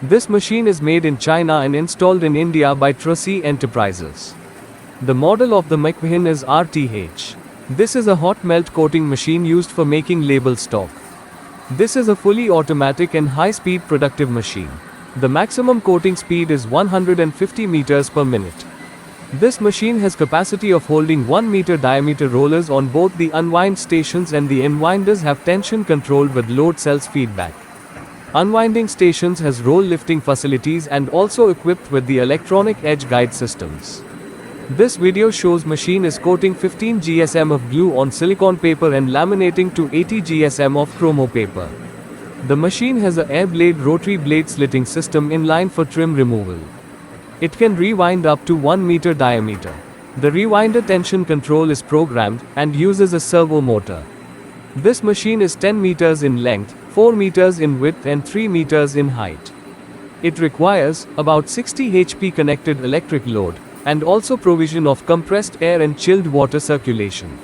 This machine is made in China and installed in India by Trasy Enterprises. The model of the macvhine is RTH. This is a hot melt coating machine used for making Lable Stock. This is a fully automatic and high-speed productive machine. The maximum coating speed is 150 meters per minute. This machine has capacity of holding 1 meter diameter rollers on both the unwind stations, and the unwinders have tension control with load cells feedback. Unwinding stations has roll lifting facilities and also equipped with the electronic edge guide systems. This video shows machine is coating 15 GSM of glue on silicone paper and laminating to 80 GSM of chromo paper. The machine has a air blade rotary blade slitting system inline for trim removal. It can rewind up to 1 meter diameter. The rewinder tension control is programmed and uses a servo motor. This machine is 10 meters in length, 4 meters in width and 3 meters in height. It requires about 60 HP connected electric load and also provision of compressed air and chilled water circulation.